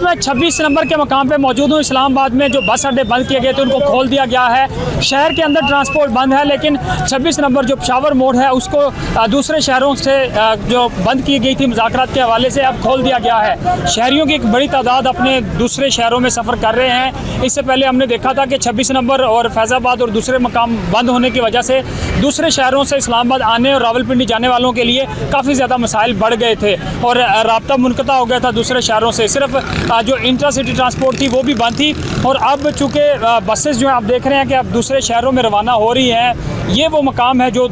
मैं 26 नंबर के मकाम पे मौजूद हूँ। इस्लामाबाद में जो बस अड्डे बंद किए गए थे उनको खोल दिया गया है। शहर के अंदर ट्रांसपोर्ट बंद है, लेकिन 26 नंबर जो पेशावर मोड़ है उसको दूसरे शहरों से जो बंद की गई थी मुज़ाकरात के हवाले से अब खोल दिया गया है। शहरियों की एक बड़ी तादाद अपने दूसरे शहरों में सफ़र कर रहे हैं। इससे पहले हमने देखा था कि 26 नंबर और फैज़ाबाद और दूसरे मकाम बंद होने की वजह से दूसरे शहरों से इस्लामाबाद आने और रावलपिंडी जाने वालों के लिए काफ़ी ज़्यादा मसाइल बढ़ गए थे और राब्ता मुनक़ता हो गया था दूसरे शहरों से। सिर्फ जो इंट्रा सिटी ट्रांसपोर्ट थी वो भी बंद थी और अब चूँकि बसेस जो है आप देख रहे हैं कि अब दूसरे शहरों में रवाना हो रही हैं। ये वो मकाम है जो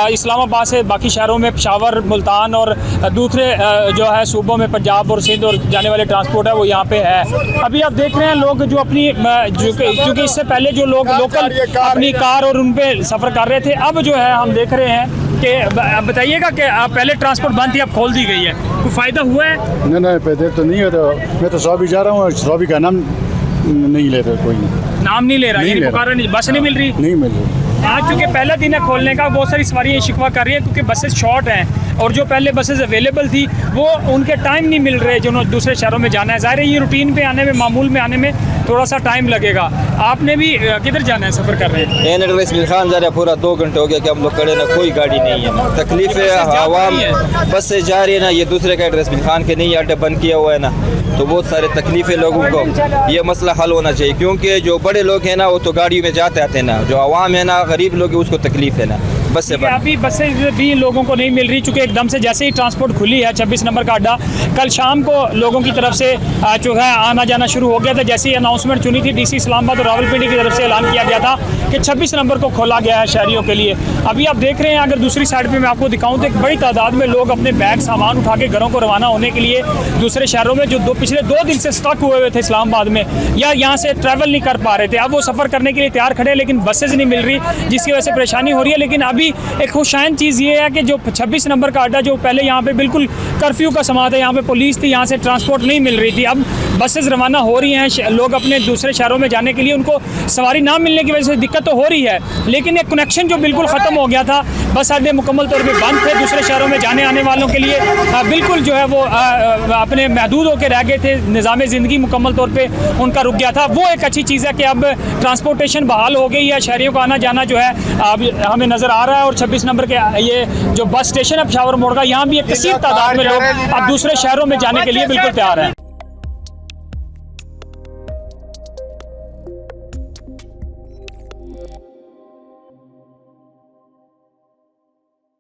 इस्लामाबाद से बाकी शहरों में पेशावर, मुल्तान और दूसरे जो है सूबों में पंजाब और सिंध और जाने वाले ट्रांसपोर्ट है वो यहाँ पे है। अभी आप देख रहे हैं लोग जो अपनी क्योंकि इससे पहले जो लोग लोकल अपनी कार और उन पर सफ़र कर रहे थे, अब जो है हम देख रहे हैं कि बताइएगा कि पहले ट्रांसपोर्ट बंद थी अब खोल दी गई है, कोई फ़ायदा हुआ है? नहीं पहले तो नहीं होता। मैं तो सौबी जा रहा हूँ, सौबी का नाम नहीं लेता, कोई नाम नहीं ले रहा, यानी पुकारा नहीं, बस नहीं मिल रही। नहीं मिल रही। आज चूँकि पहला दिन है खोलने का, बहुत सारी सवारी ये शिकवा कर रही है क्योंकि बसेस शॉर्ट हैं और जो पहले बसेस अवेलेबल थी वो उनके टाइम नहीं मिल रहे जो दूसरे शहरों में जाना है। ज़ाहिर है ये रूटीन पे आने में, मामूल में आने में थोड़ा सा टाइम लगेगा। आपने भी किधर जाना है, सफ़र कर रहे हैं? इसमिल खान जा रहा है, पूरा 2 घंटे हो गया कि हम लोग खड़े ना, कोई गाड़ी नहीं है ना, तकलीफ है। आवाम बस से जा रही है ना, ये दूसरे का इसमिल खान के नहीं अड्डा बंद किया हुआ है ना, तो बहुत सारे तकलीफ है लोगों को। ये मसला हल होना चाहिए क्योंकि जो बड़े लोग हैं ना वो तो गाड़ियों में जाते आते हैं ना, जो आवाम है ना, गरीब लोग उसको तकलीफ है ना। बस से अभी बसें भी लोगों को नहीं मिल रही चूँकि एकदम से जैसे ही ट्रांसपोर्ट खुली है 26 नंबर का अड्डा, कल शाम को लोगों की तरफ से जो है आना जाना शुरू हो गया था। जैसे ही अनाउंसमेंट चुनी थी डीसी इस्लामाबाद और रावलपिंडी की तरफ से ऐलान किया गया था कि 26 नंबर को खोला गया है शहरियों के लिए। अभी आप देख रहे हैं, अगर दूसरी साइड पर मैं आपको दिखाऊँ तो एक बड़ी तादाद में लोग अपने बैग सामान उठा के घरों को रवाना होने के लिए दूसरे शहरों में जो पिछले 2 दिन से स्टक हुए थे इस्लामाबाद में या यहाँ से ट्रैवल नहीं कर पा रहे थे, अब वो सफ़र करने के लिए तैयार खड़े, लेकिन बसेज नहीं मिल रही जिसकी वजह से परेशानी हो रही है। लेकिन अभी एक खुशाइन चीज़ ये है कि जो 26 नंबर का अड्डा जो पहले यहाँ पे बिल्कुल कर्फ्यू का समा था, यहाँ पे पुलिस थी, यहाँ से ट्रांसपोर्ट नहीं मिल रही थी, अब बसेस रवाना हो रही हैं। लोग अपने दूसरे शहरों में जाने के लिए उनको सवारी ना मिलने की वजह से दिक्कत तो हो रही है, लेकिन एक कनेक्शन जो बिल्कुल ख़त्म हो गया था, बस अड्डे मुकम्मल तौर पर बंद थे दूसरे शहरों में जाने आने वालों के लिए, बिल्कुल जो है वो अपने महदूद होकर रह गए थे। निज़ाम ज़िंदगी मुकम्मल तौर पर उनका रुक गया था। वो एक अच्छी चीज़ है कि अब ट्रांसपोर्टेशन बहाल हो गई है, शहरियों का आना जाना जो है अब हमें नज़र आ रहा है। और 26 नंबर के ये जो बस स्टेशन है पेशावर मोड़ का, यहाँ भी एक कसीर तादाद में लोग अब दूसरे शहरों में जाने के लिए बिल्कुल तैयार हैं।